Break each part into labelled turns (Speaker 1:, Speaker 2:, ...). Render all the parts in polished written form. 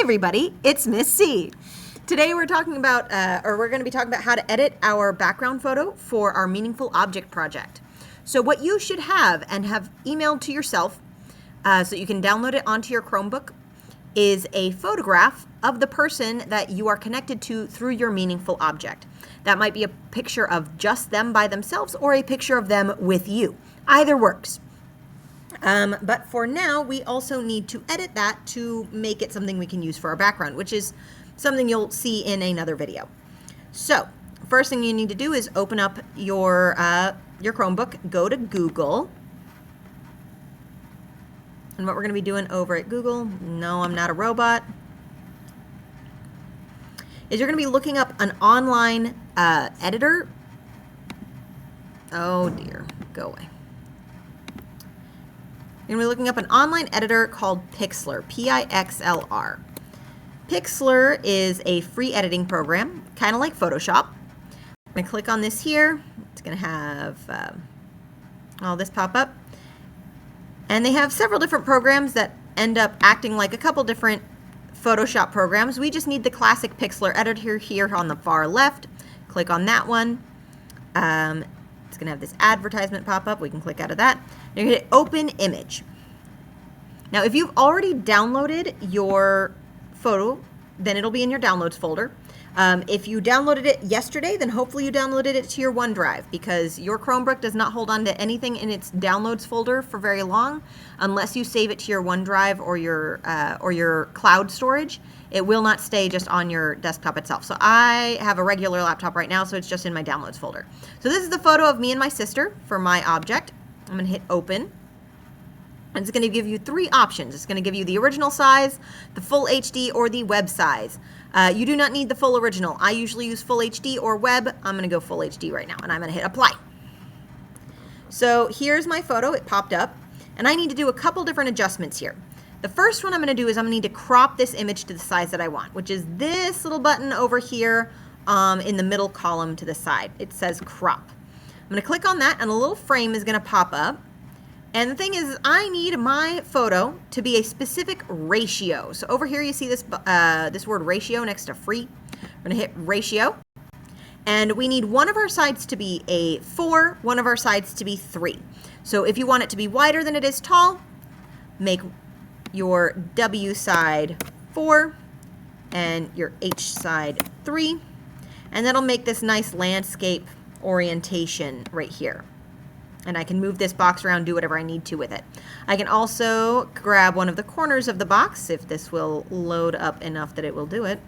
Speaker 1: everybody, it's Miss C. Today we're talking about, we're going to be talking about how to edit our background photo for our Meaningful Object project. So what you should have and have emailed to yourself so you can download it onto your Chromebook is a photograph of the person that you are connected to through your Meaningful Object. That might be a picture of just them by themselves or a picture of them with you. Either works. But for now, we also need to edit that to make it something we can use for our background, which is something you'll see in another video. So, first thing you need to do is open up your Chromebook, go to Google. And what we're going to be doing over at Google, no, I'm not a robot, is you're going to be looking up an online editor. Oh dear, go away. You're going to be looking up an online editor called Pixlr, P-I-X-L-R. Pixlr is a free editing program, kind of like Photoshop. I'm going to click on this here. It's going to have all this pop up. And they have several different programs that end up acting like a couple different Photoshop programs. We just need the classic Pixlr editor here on the far left. Click on that one. It's going to have this advertisement pop up. We can click out of that. You're going to hit Open Image. Now, if you've already downloaded your photo, then it'll be in your Downloads folder. If you downloaded it yesterday, then hopefully you downloaded it to your OneDrive, because your Chromebook does not hold on to anything in its Downloads folder for very long unless you save it to your OneDrive or your cloud storage. It will not stay just on your desktop itself. So I have a regular laptop right now, so it's just in my Downloads folder. So this is the photo of me and my sister for my object. I'm going to hit Open. And it's going to give you three options. It's going to give you the original size, the full HD, or the web size. You do not need the full original. I usually use full HD or web. I'm going to go full HD right now, and I'm going to hit Apply. So here's my photo. It popped up, and I need to do a couple different adjustments here. The first one I'm going to do is I'm going to need to crop this image to the size that I want, which is this little button over here in the middle column to the side. It says Crop. I'm going to click on that, and a little frame is going to pop up. And the thing is, I need my photo to be a specific ratio. So over here you see this this word ratio next to free. I'm going to hit ratio. And we need one of our sides to be a 4, one of our sides to be 3. So if you want it to be wider than it is tall, make your W side 4 and your H side 3. And that'll make this nice landscape orientation right here. And I can move this box around, do whatever I need to with it. I can also grab one of the corners of the box, if this will load up enough that it will do it.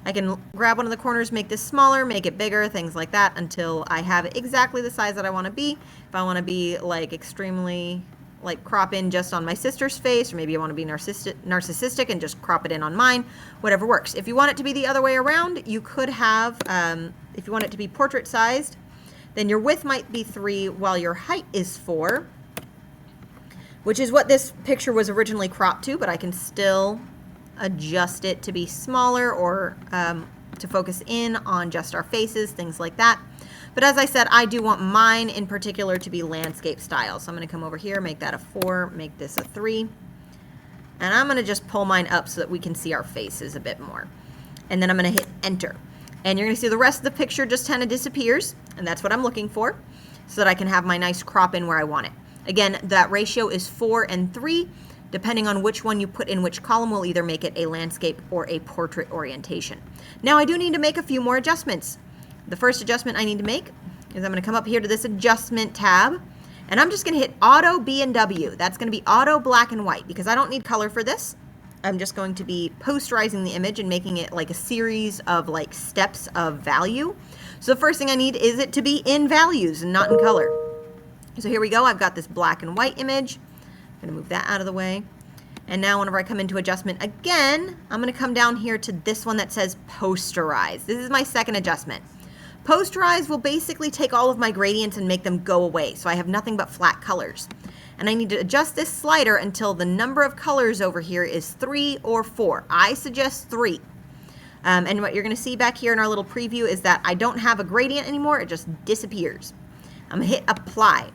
Speaker 1: I can grab one of the corners, make this smaller, make it bigger, things like that, until I have exactly the size that I want to be. If I want to be like extremely, like crop in just on my sister's face, or maybe I want to be narcissistic and just crop it in on mine, whatever works. If you want it to be the other way around, you could have, if you want it to be portrait sized, then your width might be 3 while your height is 4, which is what this picture was originally cropped to, but I can still adjust it to be smaller or to focus in on just our faces, things like that. But as I said, I do want mine in particular to be landscape style. So I'm going to come over here, make that a 4, make this a 3. And I'm going to just pull mine up so that we can see our faces a bit more. And then I'm going to hit Enter. And you're going to see the rest of the picture just kind of disappears, and that's what I'm looking for, so that I can have my nice crop in where I want it. Again, that ratio is 4 and 3. Depending on which one you put in which column will either make it a landscape or a portrait orientation. Now I do need to make a few more adjustments. The first adjustment I need to make is I'm going to come up here to this Adjustment tab, and I'm just going to hit Auto B and W. That's going to be Auto Black and White, because I don't need color for this. I'm just going to be posterizing the image and making it like a series of like steps of value. So the first thing I need is it to be in values and not in color. So here we go. I've got this black and white image. I'm going to move that out of the way. And now whenever I come into adjustment again, I'm going to come down here to this one that says posterize. This is my second adjustment. Posterize will basically take all of my gradients and make them go away. So I have nothing but flat colors. And I need to adjust this slider until the number of colors over here is 3 or 4. I suggest 3. And what you're going to see back here in our little preview is that I don't have a gradient anymore. It just disappears. I'm going to hit Apply.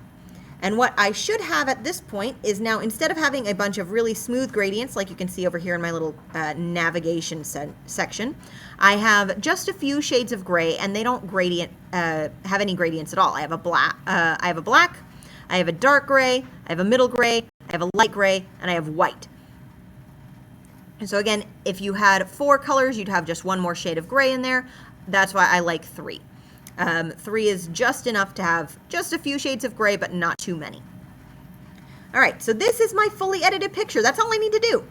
Speaker 1: And what I should have at this point is now, instead of having a bunch of really smooth gradients, like you can see over here in my little navigation section, I have just a few shades of gray, and they don't have any gradients at all. I have a black, I have a dark gray, I have a middle gray, I have a light gray, and I have white. And so again, if you had 4 colors, you'd have just one more shade of gray in there. That's why I like 3. 3 is just enough to have just a few shades of gray, but not too many. All right, so this is my fully edited picture. That's all I need to do.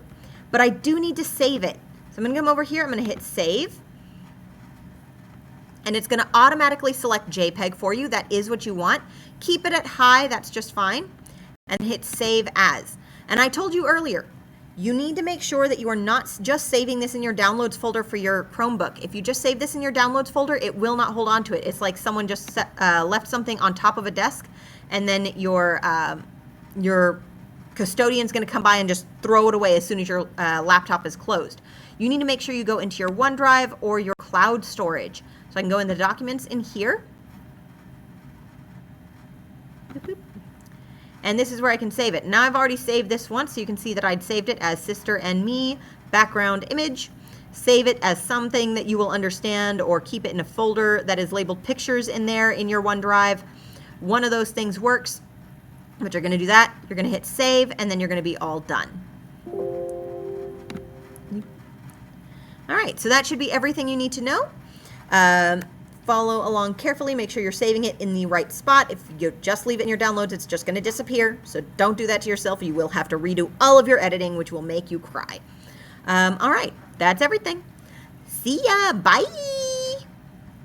Speaker 1: But I do need to save it. So I'm going to come over here. I'm going to hit save. And it's going to automatically select JPEG for you. That is what you want. Keep it at high. That's just fine. And hit save as. And I told you earlier, you need to make sure that you are not just saving this in your downloads folder for your Chromebook. If you just save this in your downloads folder, it will not hold on to it. It's like someone just left something on top of a desk, and then your custodian's going to come by and just throw it away as soon as your laptop is closed. You need to make sure you go into your OneDrive or your cloud storage. So I can go in the documents in here. And this is where I can save it. Now I've already saved this once, so you can see that I'd saved it as Sister and Me background image. Save it as something that you will understand, or keep it in a folder that is labeled pictures in there in your OneDrive. One of those things works, but you're going to do that. You're going to hit save, and then you're going to be all done. All right, so that should be everything you need to know. Follow along carefully. Make sure you're saving it in the right spot. If you just leave it in your downloads, it's just going to disappear. So don't do that to yourself. You will have to redo all of your editing, which will make you cry. All right, that's everything. See ya. Bye.